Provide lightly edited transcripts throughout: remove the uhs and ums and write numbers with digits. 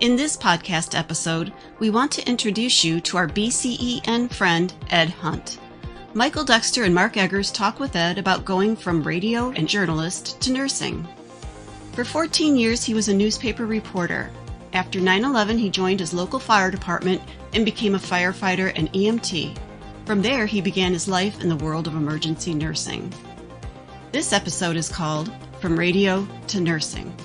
In this podcast episode, we want to introduce you to our BCEN friend, Ed Hunt. Michael Dexter and Mark Eggers talk with Ed about going from radio and journalist to nursing. For 14 years, he was a newspaper reporter. After 9/11, he joined his local fire department and became a firefighter and EMT. From there, he began his life in the world of emergency nursing. This episode is called From Radio to Nursing.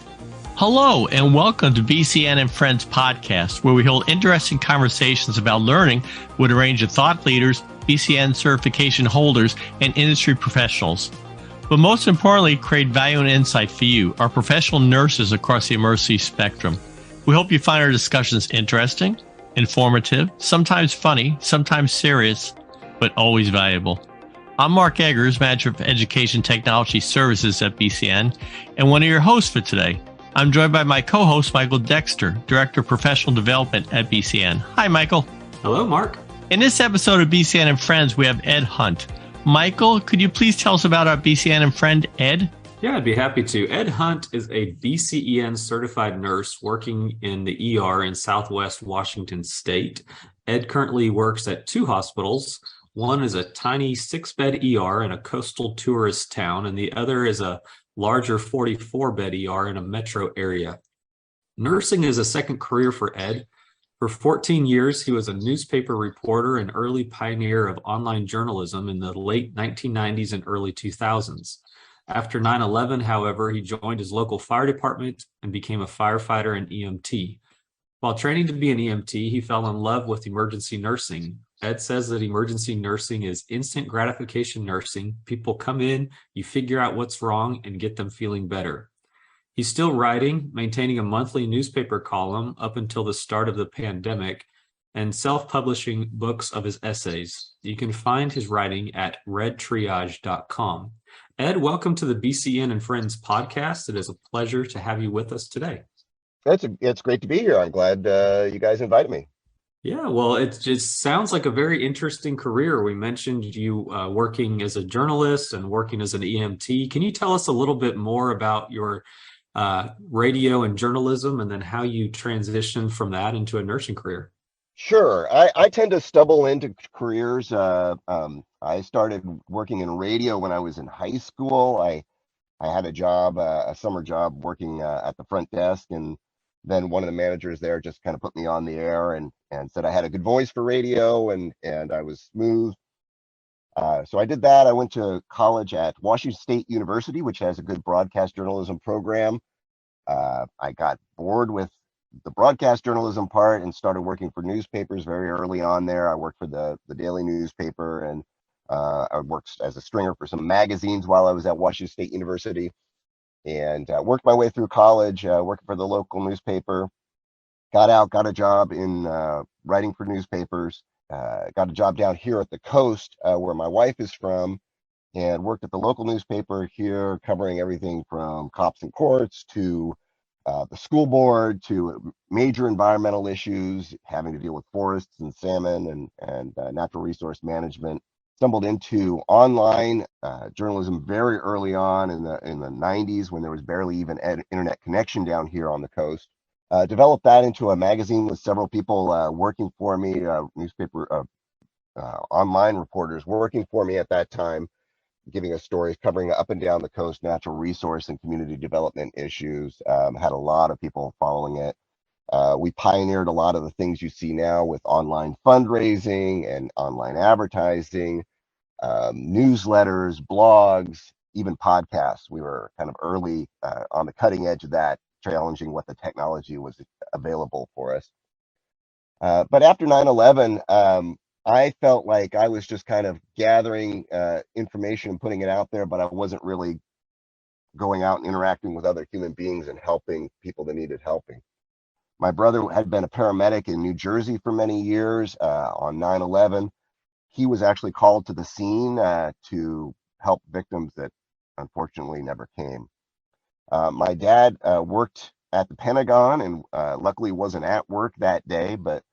Hello, and welcome to BCEN and Friends podcast, where we hold interesting conversations about learning with a range of thought leaders, BCEN certification holders, and industry professionals. But most importantly, create value and insight for you, our professional nurses across the emergency spectrum. We hope you find our discussions interesting, informative, sometimes funny, sometimes serious, but always valuable. I'm Mark Eggers, Manager of Education Technology Services at BCEN, and one of your hosts for today. I'm joined by my co-host, Michael Dexter, Director of Professional Development at BCEN. Hi, Michael. Hello, Mark. In this episode of BCEN and Friends, we have Ed Hunt. Michael, could you please tell us about our BCEN and friend, Ed? Yeah, I'd be happy to. Ed Hunt is a BCEN certified nurse working in the ER in Southwest Washington State. Ed currently works at two hospitals. One is a tiny 6-bed ER in a coastal tourist town, and the other is a larger 44-bed ER in a metro area. Nursing is a second career for Ed. For 14 years, he was a newspaper reporter and early pioneer of online journalism in the late 1990s and early 2000s. After 9/11, however, he joined his local fire department and became a firefighter and EMT. While training to be an EMT, he fell in love with emergency nursing. Ed says that emergency nursing is instant gratification nursing. People come in, you figure out what's wrong, and get them feeling better. He's still writing, maintaining a monthly newspaper column up until the start of the pandemic, and self-publishing books of his essays. You can find his writing at redtriage.com. Ed, welcome to the BCEN and Friends podcast. It is a pleasure to have you with us today. It's great to be here. I'm glad you guys invited me. Yeah, well, it just sounds like a very interesting career. We mentioned you working as a journalist and working as an EMT. Can you tell us a little bit more about your radio and journalism, and then how you transitioned from that into a nursing career? Sure. I tend to stumble into careers. I started working in radio when I was in high school. I had a job, a summer job working at the front desk, and then one of the managers there just kind of put me on the air and said I had a good voice for radio and I was smooth. So I did that. I went to college at Washington State University, which has a good broadcast journalism program. I got bored with the broadcast journalism part and started working for newspapers very early on there. I worked for the daily newspaper, and I worked as a stringer for some magazines while I was at Washington State University, and worked my way through college, working for the local newspaper. Got out, got a job in writing for newspapers, got a job down here at the coast where my wife is from, and worked at the local newspaper here, covering everything from cops and courts to the school board to major environmental issues, having to deal with forests and salmon and natural resource management. Stumbled into online journalism very early on in the 90s, when there was barely even internet connection down here on the coast. Developed that into a magazine with several people working for me, newspaper online reporters working for me at that time, giving us stories covering up and down the coast, natural resource and community development issues. Had a lot of people following it. We pioneered a lot of the things you see now with online fundraising and online advertising, newsletters, blogs, even podcasts. We were kind of early on the cutting edge of that, challenging what the technology was available for us. But after 9/11, I felt like I was just kind of gathering information and putting it out there, but I wasn't really going out and interacting with other human beings and helping people that needed helping. My brother had been a paramedic in New Jersey for many years. On 9/11, he was actually called to the scene to help victims that unfortunately never came. My dad worked at the Pentagon and luckily wasn't at work that day, but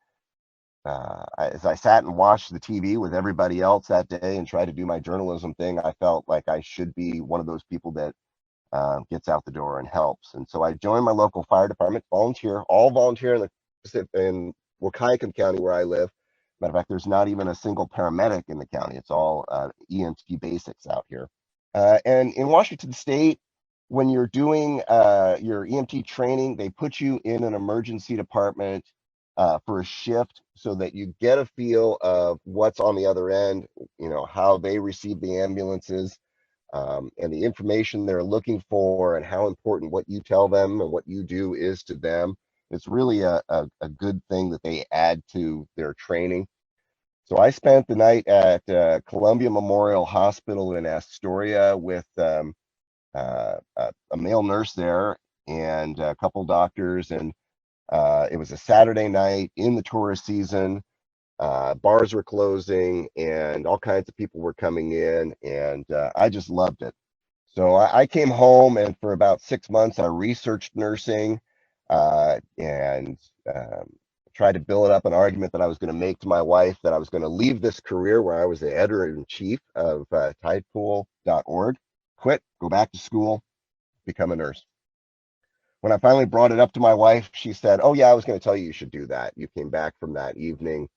as I sat and watched the TV with everybody else that day and tried to do my journalism thing, I felt like I should be one of those people that gets out the door and helps. And so I joined my local fire department, all volunteer in in Wahkiakum County where I live. Matter of fact, there's not even a single paramedic in the county. It's all EMT basics out here. And in Washington State, when you're doing your EMT training, they put you in an emergency department for a shift so that you get a feel of what's on the other end, how they receive the ambulances, and the information they're looking for, and how important what you tell them and what you do is to them. It's really a good thing that they add to their training. So I spent the night at Columbia Memorial Hospital in Astoria with a male nurse there and a couple doctors, and it was a Saturday night in the tourist season. Bars were closing and all kinds of people were coming in, and I just loved it. So I came home, and for about 6 months I researched nursing and tried to build up an argument that I was going to make to my wife that I was going to leave this career where I was the editor-in-chief of tidepool.org, quit, go back to school, become a nurse. When I finally brought it up to my wife, she said, "Oh yeah, I was going to tell you should do that. You came back from that evening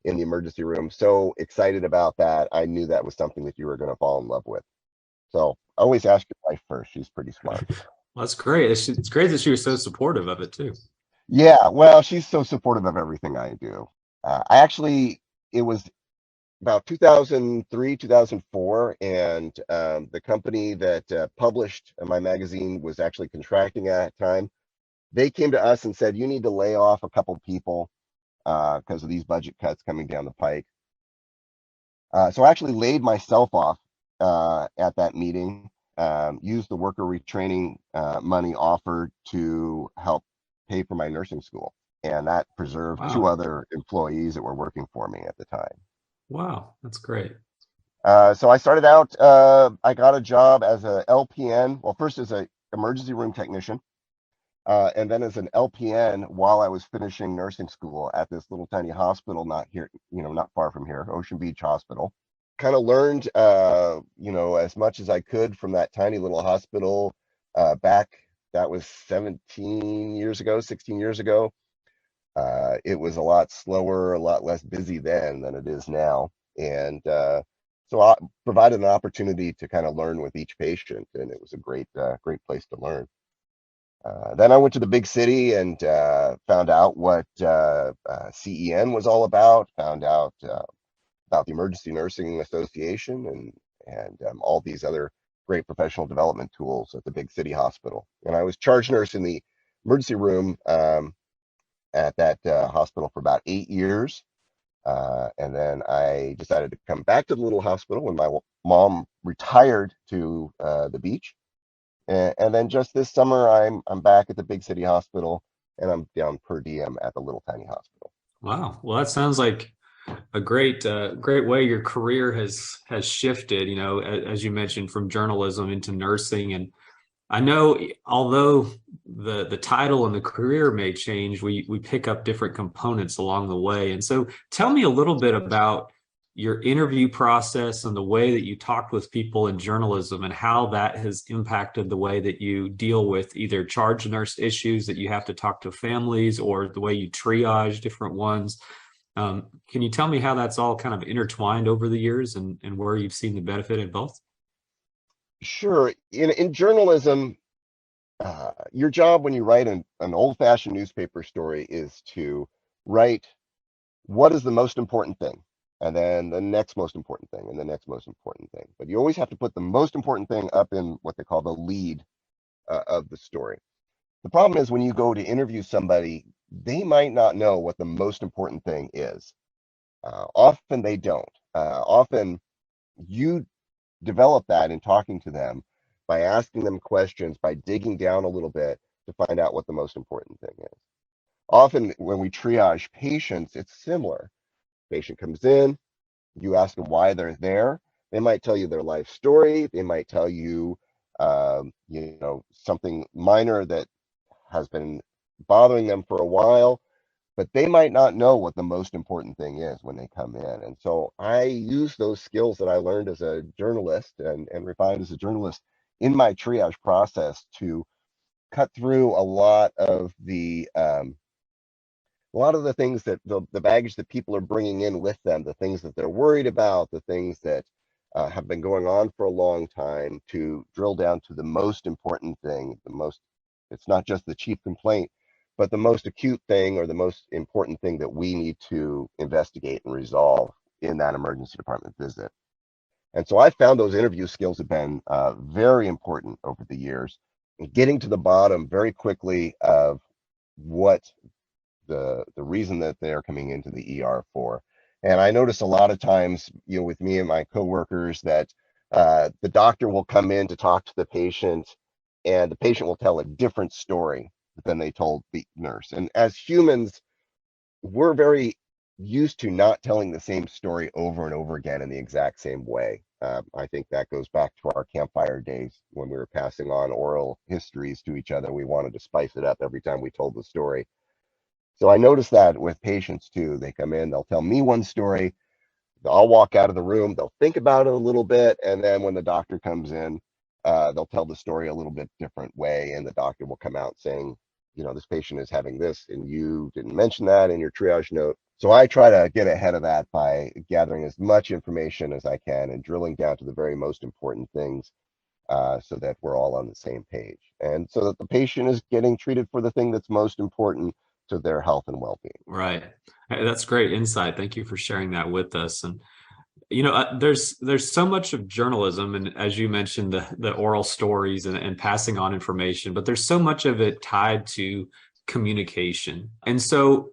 in the emergency room so excited about that. I knew that was something that you were going to fall in love with." So always ask your wife first. She's pretty smart. Well, that's great. It's great that she was so supportive of it too. Yeah, well, she's so supportive of everything I do. It was about 2003, 2004, and the company that published my magazine was actually contracting at that time. They came to us and said, "You need to lay off a couple people because of these budget cuts coming down the pike." So I actually laid myself off at that meeting, used the worker retraining money offered to help pay for my nursing school. And that preserved two other employees that were working for me at the time. Wow, that's great. So I started out, I got a job as a LPN, well, first as an emergency room technician, and then as an LPN while I was finishing nursing school at this little tiny hospital, not here, not far from here, Ocean Beach Hospital. Kind of learned, as much as I could from that tiny little hospital back, that was 17 years ago, 16 years ago. It was a lot slower, a lot less busy then than it is now. And so I provided an opportunity to kind of learn with each patient, and it was a great place to learn. Then I went to the big city and found out what CEN was all about, found out about the Emergency Nursing Association and all these other great professional development tools at the big city hospital. And I was charge nurse in the emergency room at that hospital for about 8 years. And then I decided to come back to the little hospital when my mom retired to the beach. And then just this summer, I'm back at the big city hospital, and I'm down per diem at the little tiny hospital. Wow. Well, that sounds like a great way your career has shifted, as you mentioned, from journalism into nursing. And I know, although the title and the career may change, we pick up different components along the way. And so tell me a little bit about your interview process and the way that you talked with people in journalism and how that has impacted the way that you deal with either charge nurse issues that you have to talk to families or the way you triage different ones. Can you tell me how that's all kind of intertwined over the years and where you've seen the benefit in both? Sure. In journalism, your job when you write an old-fashioned newspaper story is to write what is the most important thing, and then the next most important thing, and the next most important thing. But you always have to put the most important thing up in what they call the lead of the story. The problem is when you go to interview somebody, they might not know what the most important thing is. Often they don't. Often you develop that in talking to them by asking them questions, by digging down a little bit to find out what the most important thing is. Often when we triage patients, it's similar. Patient comes in, you ask them why they're there. They might tell you their life story. They might tell you, something minor that has been bothering them for a while, but they might not know what the most important thing is when they come in. And so I use those skills that I learned as a journalist and refined as a journalist in my triage process to cut through a lot of the a lot of the things that the baggage that people are bringing in with them, the things that they're worried about, the things that have been going on for a long time, to drill down to the most important thing, it's not just the chief complaint, but the most acute thing or the most important thing that we need to investigate and resolve in that emergency department visit. And so I found those interview skills have been very important over the years, getting to the bottom very quickly of what the reason that they're coming into the ER for. And I notice a lot of times, with me and my coworkers, that the doctor will come in to talk to the patient, and the patient will tell a different story than they told the nurse. And as humans, we're very used to not telling the same story over and over again in the exact same way. I think that goes back to our campfire days when we were passing on oral histories to each other. We wanted to spice it up every time we told the story. So I notice that with patients too. They come in, they'll tell me one story, I'll walk out of the room, they'll think about it a little bit, and then when the doctor comes in, they'll tell the story a little bit different way, and the doctor will come out saying, this patient is having this, and you didn't mention that in your triage note. So I try to get ahead of that by gathering as much information as I can and drilling down to the very most important things, so that we're all on the same page, and so that the patient is getting treated for the thing that's most important to their health and well-being. Right. That's great insight. Thank you for sharing that with us. And there's so much of journalism, and as you mentioned, the oral stories and passing on information, but there's so much of it tied to communication. And so,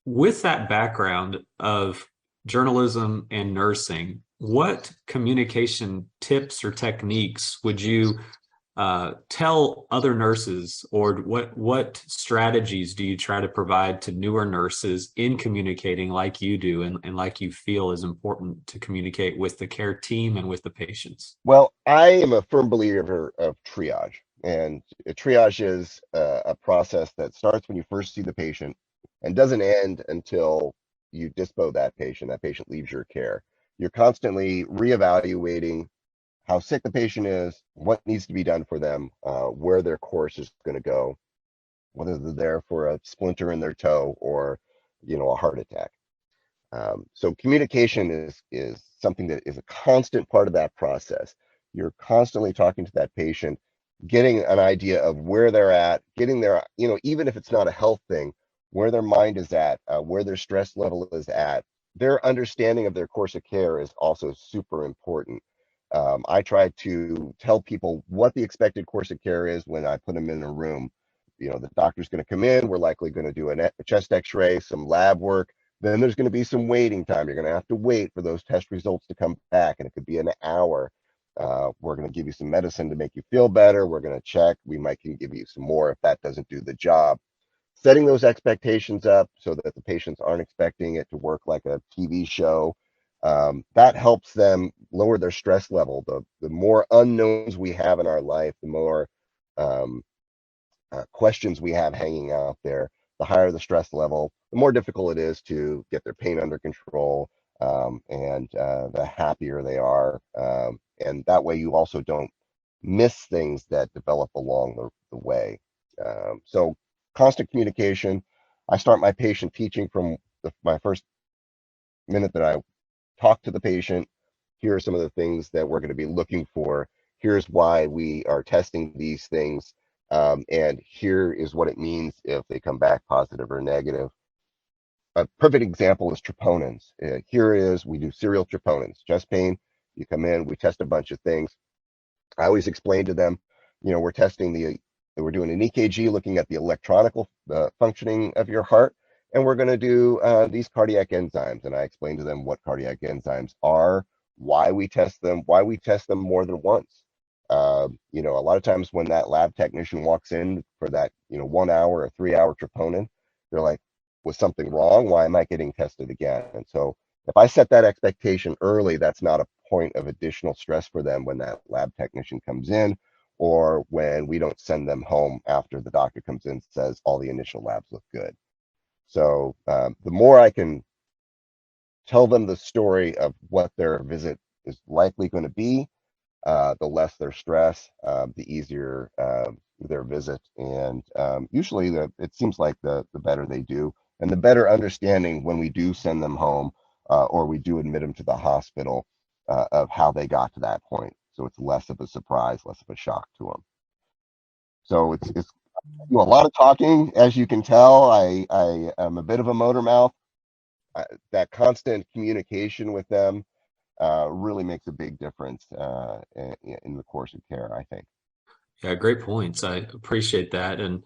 with that background of journalism and nursing, what communication tips or techniques would you tell other nurses, or what strategies do you try to provide to newer nurses in communicating like you do, and like you feel is important to communicate with the care team and with the patients? Well, I am a firm believer of triage, and a triage is a process that starts when you first see the patient and doesn't end until you dispo that patient. That patient leaves your care. You're constantly reevaluating how sick the patient is, what needs to be done for them, where their course is going to go, whether they're there for a splinter in their toe or, a heart attack. So communication is something that is a constant part of that process. You're constantly talking to that patient, getting an idea of where they're at, getting their, even if it's not a health thing, where their mind is at, where their stress level is at. Their understanding of their course of care is also super important. I try to tell people what the expected course of care is when I put them in a room. The doctor's going to come in. We're likely going to do a chest x-ray, some lab work. Then there's going to be some waiting time. You're going to have to wait for those test results to come back, and it could be an hour. We're going to give you some medicine to make you feel better. We're going to check. We might can give you some more if that doesn't do the job. Setting those expectations up so that the patients aren't expecting it to work like a TV show. That helps them lower their stress level. The more unknowns we have in our life, the more um, questions we have hanging out there, the higher the stress level, the more difficult it is to get their pain under control, and the happier they are. And that way, you also don't miss things that develop along the way. So, constant communication. I start my patient teaching from my first minute that I talk to the patient. Here are some of the things that we're going to be looking for. Here's why we are testing these things. And here is what it means if they come back positive or negative. A perfect example is troponins. Here is, we do serial troponins, chest pain. You come in, we test a bunch of things. I always explain to them, we're doing an EKG looking at the electronical functioning of your heart, and we're going to do these cardiac enzymes. And I explain to them what cardiac enzymes are, why we test them more than once. A lot of times when that lab technician walks in for that, 1 hour or 3 hour troponin, they're like, was something wrong? Why am I getting tested again? And so if I set that expectation early, that's not a point of additional stress for them when that lab technician comes in, or when we don't send them home after the doctor comes in and says all the initial labs look good. So the more I can tell them the story of what their visit is likely going to be, the less their stress, the easier their visit, and usually it seems like the better they do. and the better understanding when we do send them home or we do admit them to the hospital of how they got to that point. So it's less of a surprise, less of a shock to them. So it's a lot of talking, as you can tell. I am a bit of a motor mouth. That constant communication with them really makes a big difference in the course of care, I think. Yeah, great points. I appreciate that. And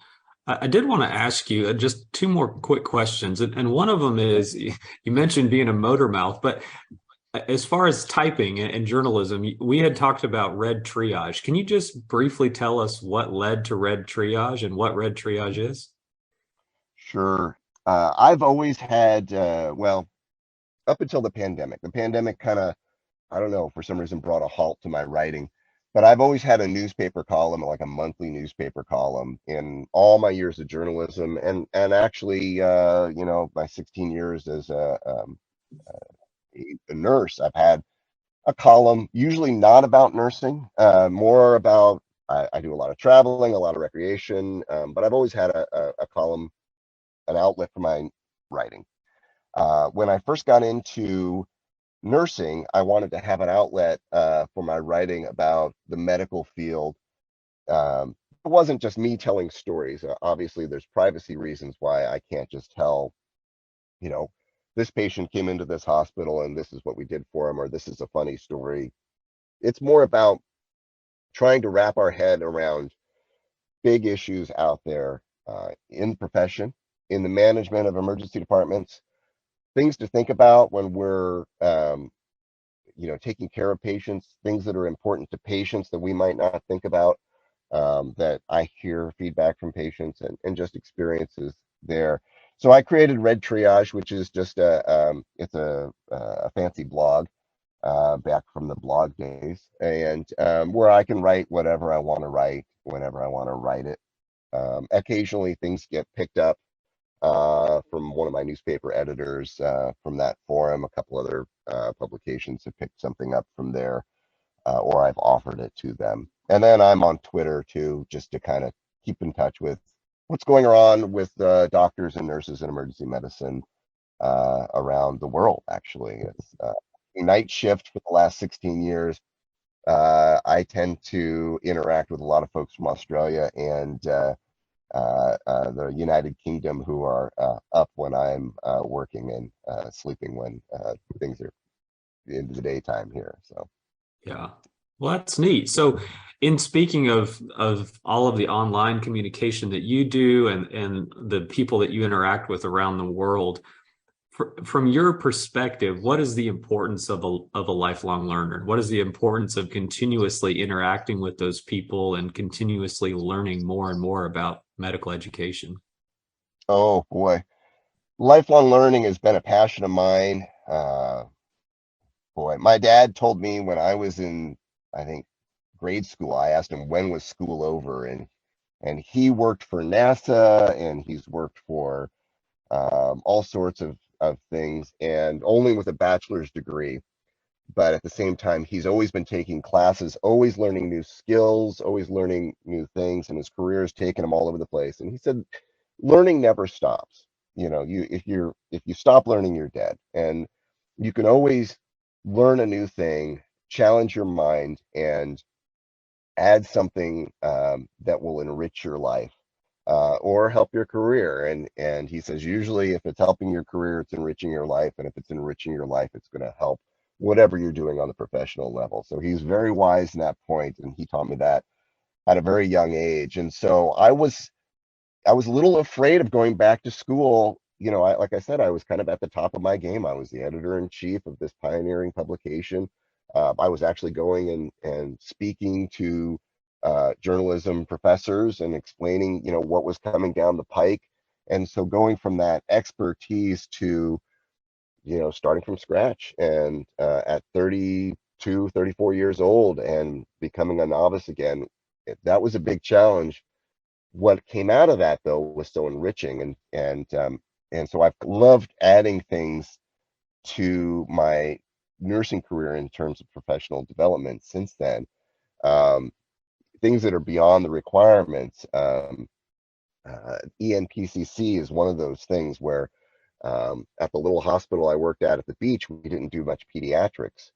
I did want to ask you just two more quick questions. And one of them is you mentioned being a motor mouth, but as far as typing and journalism, we had talked about red triage. Can you just briefly tell us what led to red triage and what red triage is? Sure. I've always had, well, up until the pandemic kind of, I don't know, for some reason brought a halt to my writing. But I've always had a newspaper column, like a monthly newspaper column, in all my years of journalism, and actually, my 16 years as a nurse, I've had a column, usually not about nursing, more about. I do a lot of traveling, a lot of recreation, but I've always had a column, an outlet for my writing. When I first got into nursing, I wanted to have an outlet for my writing about the medical field. It wasn't just me telling stories. Obviously, there's privacy reasons why I can't just tell, you know, this patient came into this hospital and this is what we did for him, or this is a funny story. It's more about trying to wrap our head around big issues out there in the profession, in the management of emergency departments, things to think about when we're taking care of patients, things that are important to patients that we might not think about, that I hear feedback from patients and just experiences there. So I created Red Triage, which is just it's a fancy blog back from the blog days, and where I can write whatever I want to write whenever I want to write it. Occasionally things get picked up from one of my newspaper editors from that forum. A couple other publications have picked something up from there, or I've offered it to them. And then I'm on Twitter too, just to kind of keep in touch with what's going on with doctors and nurses in emergency medicine around the world. Actually, it's night shift for the last 16 years. I tend to interact with a lot of folks from Australia and the United Kingdom who are up when I'm working and sleeping when things are into the daytime here. So Yeah. Well, that's neat. So, in speaking of all of the online communication that you do and the people that you interact with around the world, from your perspective, what is the importance of a lifelong learner? What is the importance of continuously interacting with those people and continuously learning more and more about medical education? oh boy, lifelong learning has been a passion of mine. Boy, my dad told me when I was in, I think, grade school. I asked him when was school over, and he worked for NASA and he's worked for all sorts of things, and only with a bachelor's degree. But at the same time, he's always been taking classes, always learning new skills, always learning new things, and his career has taken him all over the place. And he said, learning never stops. If you stop learning, you're dead. And you can always learn a new thing, challenge your mind, and add something that will enrich your life or help your career. And he says usually if it's helping your career, it's enriching your life, and if it's enriching your life, it's going to help whatever you're doing on the professional level. So he's very wise in that point, and he taught me that at a very young age. And so I was a little afraid of going back to school. Like I said, I was kind of at the top of my game. I was the editor in chief of this pioneering publication. I was actually going and speaking to journalism professors and explaining, what was coming down the pike. And so going from that expertise to, starting from scratch and at 32, 34 years old and becoming a novice again, that was a big challenge. What came out of that though was so enriching, and so I've loved adding things to my nursing career in terms of professional development since then. um, Things that are beyond the requirements. ENPCC is one of those things where At the little hospital I worked at the beach, we didn't do much pediatrics.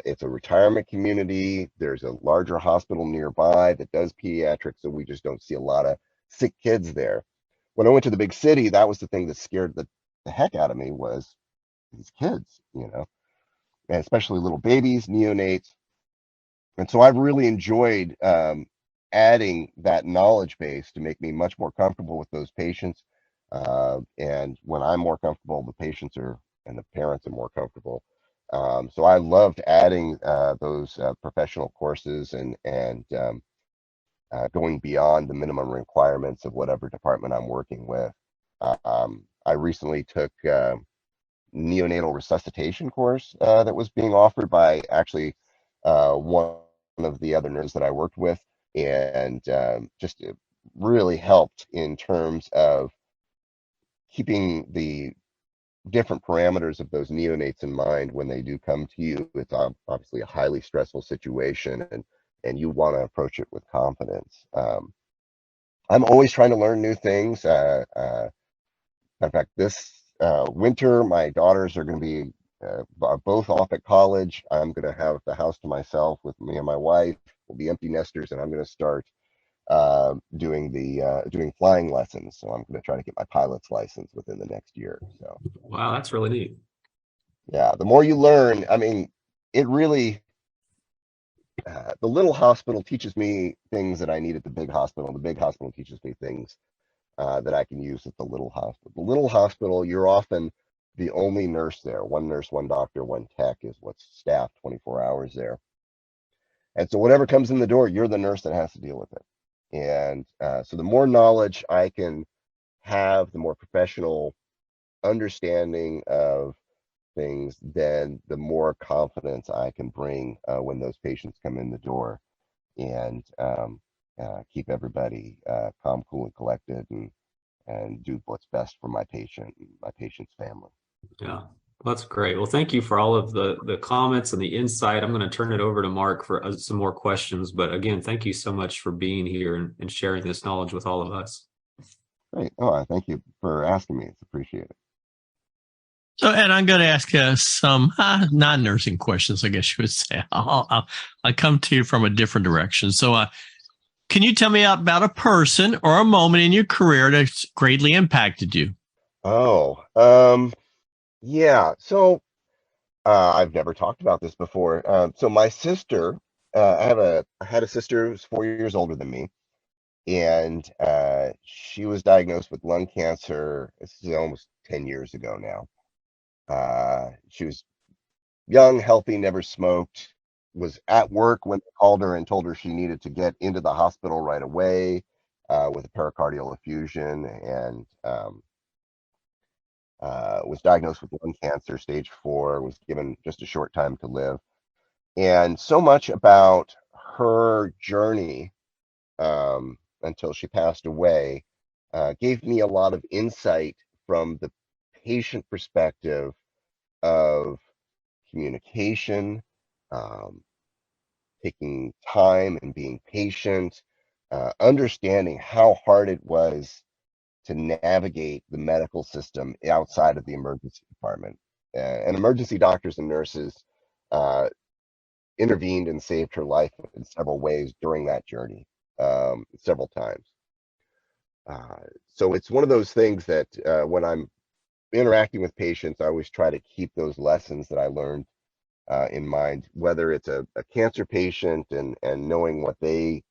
It's a retirement community. There's a larger hospital nearby that does pediatrics, so we just don't see a lot of sick kids there. When I went to the big city, that was the thing that scared the heck out of me, was these kids, and especially little babies, neonates. And so I've really enjoyed adding that knowledge base to make me much more comfortable with those patients. And when I'm more comfortable, the patients are, and the parents are more comfortable. So I loved adding those professional courses and going beyond the minimum requirements of whatever department I'm working with. I recently took neonatal resuscitation course that was being offered by actually one of the other nurses that I worked with, and just really helped in terms of keeping the different parameters of those neonates in mind when they do come to you. It's obviously a highly stressful situation, and you want to approach it with confidence. I'm always trying to learn new things. In fact, this winter, my daughters are going to be both off at college. I'm going to have the house to myself with me and my wife. We'll be empty nesters, and I'm going to start doing flying lessons. So I'm going to try to get my pilot's license within the next year. So Wow, that's really neat. yeah, the more you learn, I mean, it really. The little hospital teaches me things that I need at the big hospital. The big hospital teaches me things that I can use at the little hospital. The little hospital, you're often the only nurse there. One nurse, one doctor, one tech is what's staffed 24 hours there. And so whatever comes in the door, you're the nurse that has to deal with it. And so the more knowledge I can have, the more professional understanding of things, then the more confidence I can bring when those patients come in the door, and keep everybody calm, cool, and collected, and do what's best for my patient and my patient's family. Yeah, that's great. Well, thank you for all of the comments and the insight. I'm going to turn it over to Mark for some more questions. But again, thank you so much for being here and sharing this knowledge with all of us. Great. Oh, thank you for asking me. It's appreciated. So, and I'm going to ask some non-nursing questions, I guess you would say. I'll come to you from a different direction. So, can you tell me about a person or a moment in your career that's greatly impacted you? Oh, yeah. So I've never talked about this before. So my sister, I had a sister who's 4 years older than me, and she was diagnosed with lung cancer. This is almost 10 years ago now. She was young, healthy, never smoked, was at work when they called her and told her she needed to get into the hospital right away with a pericardial effusion, and was diagnosed with lung cancer, stage 4, was given just a short time to live. And so much about her journey until she passed away gave me a lot of insight from the patient perspective of communication, um, taking time and being patient, understanding how hard it was to navigate the medical system outside of the emergency department. And emergency doctors and nurses uh, intervened and saved her life in several ways during that journey, several times. So it's one of those things that when I'm interacting with patients, I always try to keep those lessons that I learned in mind, whether it's a cancer patient and knowing what they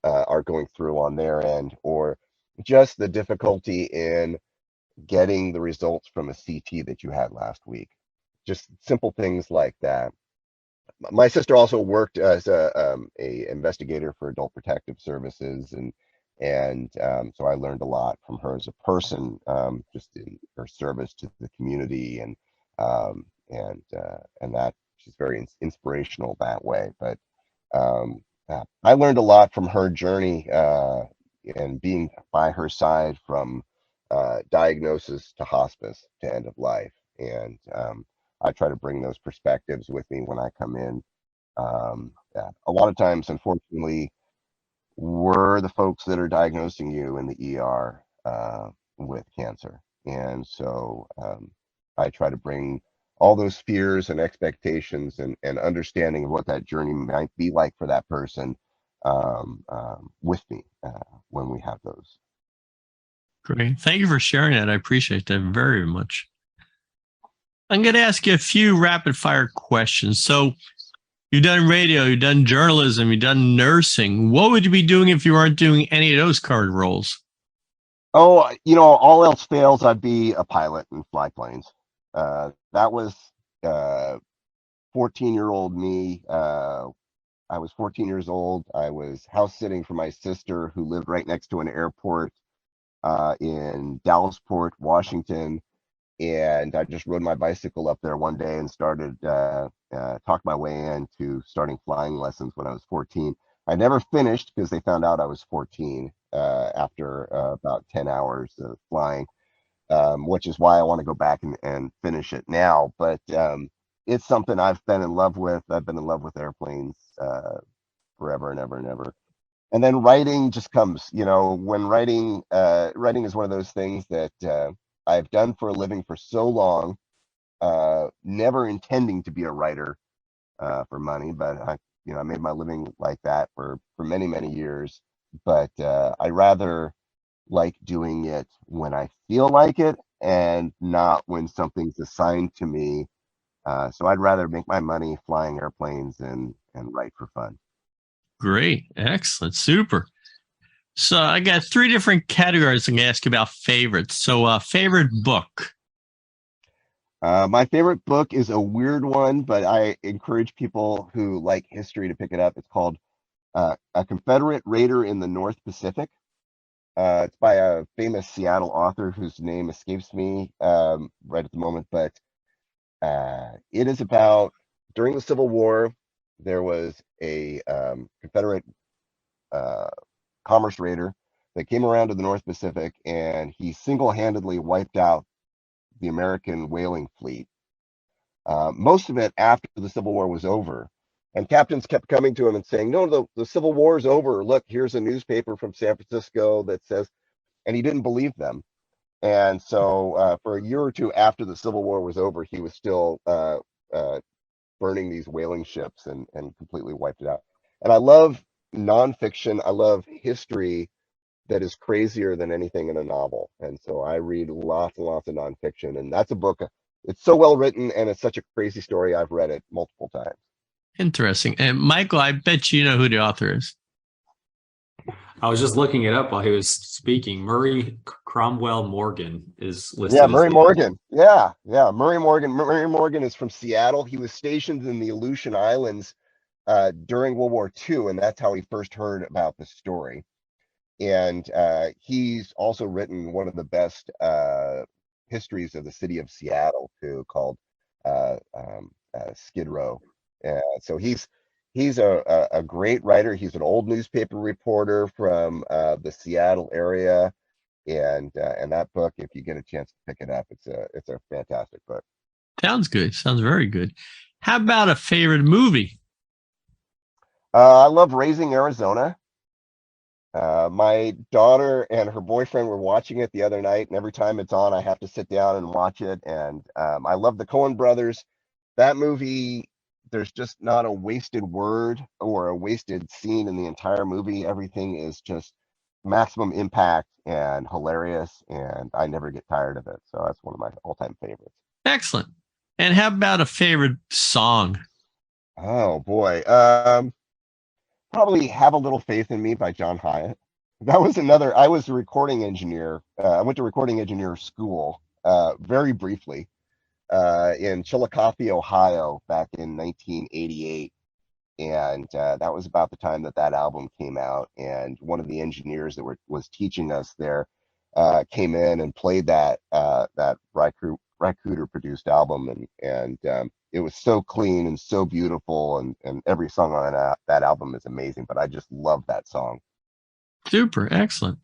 are going through on their end, or just the difficulty in getting the results from a CT that you had last week. Just simple things like that. My sister also worked as a investigator for Adult Protective Services, and so I learned a lot from her as a person, just in her service to the community, and that she's very inspirational that way. But I learned a lot from her journey and being by her side from diagnosis to hospice to end of life, and I try to bring those perspectives with me when I come in. Yeah. A lot of times, unfortunately, we're the folks that are diagnosing you in the ER with cancer, And so I try to bring all those fears and expectations and understanding of what that journey might be like for that person with me when we have those. Great. Thank you for sharing that. I appreciate that very much. I'm going to ask you a few rapid fire questions. So you've done radio, you've done journalism, you've done nursing. What would you be doing if you weren't doing any of those current roles? Oh, all else fails, I'd be a pilot and fly planes. That was 14-year-old me. I was 14 years old. I was house sitting for my sister who lived right next to an airport in Dallasport, Washington. And I just rode my bicycle up there one day and started talked my way into starting flying lessons when I was 14. I never finished because they found out I was 14 after about 10 hours of flying, which is why I want to go back and finish it now. But it's something I've been in love with. I've been in love with airplanes forever and ever and ever. And then writing just comes, when writing is one of those things that I've done for a living for so long, never intending to be a writer for money, but I made my living like that for many, many years. But I rather like doing it when I feel like it and not when something's assigned to me. So I'd rather make my money flying airplanes and write for fun. Great. Excellent. Super. So I got three different categories I'm going to ask you about favorites. So favorite book. My favorite book is a weird one, but I encourage people who like history to pick it up. It's called A Confederate Raider in the North Pacific. It's by a famous Seattle author whose name escapes me right at the moment, but it is about during the Civil War, there was a Confederate commerce raider that came around to the North Pacific, and he single-handedly wiped out the American whaling fleet. Most of it after the Civil War was over. And captains kept coming to him and saying, no, the Civil War is over. Look, here's a newspaper from San Francisco that says, and he didn't believe them. And so for a year or two after the Civil War was over, he was still burning these whaling ships and completely wiped it out. And I love nonfiction. I love history that is crazier than anything in a novel. And so I read lots and lots of nonfiction. And that's a book. It's so well written and it's such a crazy story. I've read it multiple times. Interesting. And Michael, I bet you know who the author is. I was just looking it up while he was speaking. Murray Cromwell Morgan is listed. Yeah, Murray Morgan. Yeah, Murray Morgan. Murray Morgan is from Seattle. He was stationed in the Aleutian Islands during World War II, and that's how he first heard about the story. And he's also written one of the best histories of the city of Seattle too, called Skid Row. So he's a great writer. He's an old newspaper reporter from the Seattle area, and that book, if you get a chance to pick it up, it's a fantastic book. Sounds good. Sounds very good. How about a favorite movie? I love Raising Arizona. My daughter and her boyfriend were watching it the other night, and every time it's on, I have to sit down and watch it. And I love the Coen brothers. That movie, there's just not a wasted word or a wasted scene in the entire movie. Everything is just maximum impact and hilarious, and I never get tired of it. So that's one of my all-time favorites. Excellent. And how about a favorite song? Oh boy. Probably Have a Little Faith in Me by John Hyatt. That was another. I was a recording engineer. I went to recording engineer school very briefly in Chillicothe, Ohio, back in 1988. And that was about the time that album came out. And one of the engineers that was teaching us there came in and played that Rycooter produced album, and it was so clean and so beautiful, and every song on that album is amazing. But I just love that song. Super, excellent.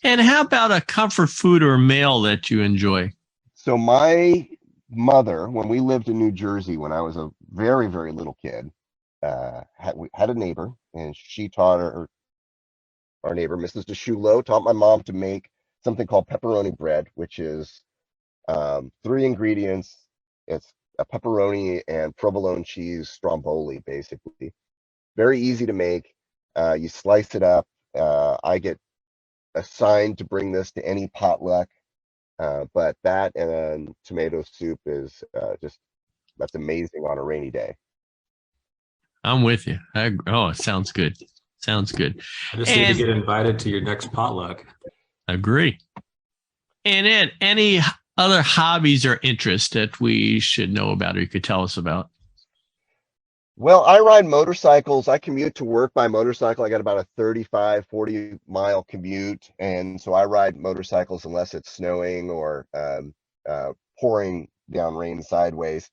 And how about a comfort food or meal that you enjoy? So my mother, when we lived in New Jersey, when I was a very, very little kid, had a neighbor, and she taught our neighbor, Mrs. DeShulo, taught my mom to make something called pepperoni bread, which is Three ingredients. It's a pepperoni and provolone cheese stromboli, basically. Very easy to make. You slice it up. I get assigned to bring this to any potluck, but that and tomato soup is that's amazing on a rainy day. I'm with you. It sounds good. Sounds good. I just need to get invited to your next potluck. Agree. And Ed, any other hobbies or interests that we should know about or you could tell us about? Well, I ride motorcycles. I commute to work by motorcycle. I got about a 40 mile commute. And so I ride motorcycles unless it's snowing or pouring down rain sideways.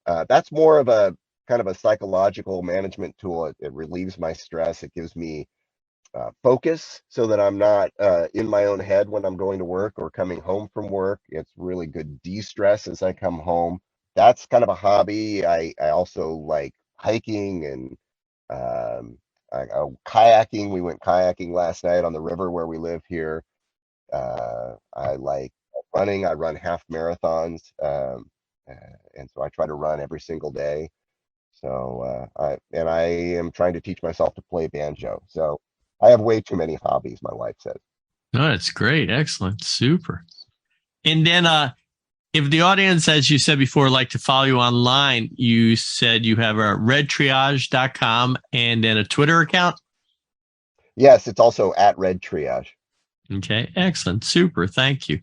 That's more of a kind of a psychological management tool. It relieves my stress. It gives me focus so that I'm not in my own head when I'm going to work or coming home from work. It's really good de-stress as I come home. That's kind of a hobby. I also like hiking and kayaking. We went kayaking last night on the river where we live here. I like running. I run half marathons. And so I try to run every single day. So I am trying to teach myself to play banjo. So I have way too many hobbies, my wife says. No, that's great. Excellent. Super. And then if the audience, as you said before, like to follow you online, you said you have a redtriage.com and then a Twitter account? Yes, it's also at Red Triage. Okay, excellent. Super. Thank you.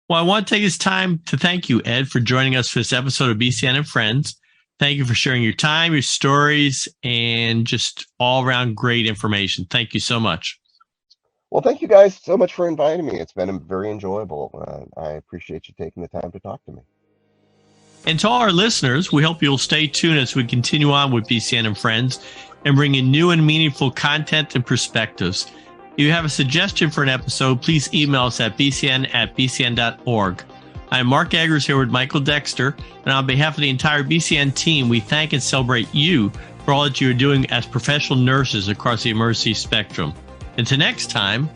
Well, I want to take this time to thank you, Ed, for joining us for this episode of BCEN and Friends. Thank you for sharing your time, your stories, and just all around great information. Thank you so much. Well, thank you guys so much for inviting me. It's been very enjoyable. I appreciate you taking the time to talk to me. And to all our listeners, we hope you'll stay tuned as we continue on with BCEN and Friends and bring in new and meaningful content and perspectives. If you have a suggestion for an episode, please email us at bcn@bcn.org. I'm Mark Eggers here with Michael Dexter, and on behalf of the entire BCN team, we thank and celebrate you for all that you are doing as professional nurses across the emergency spectrum. Until next time,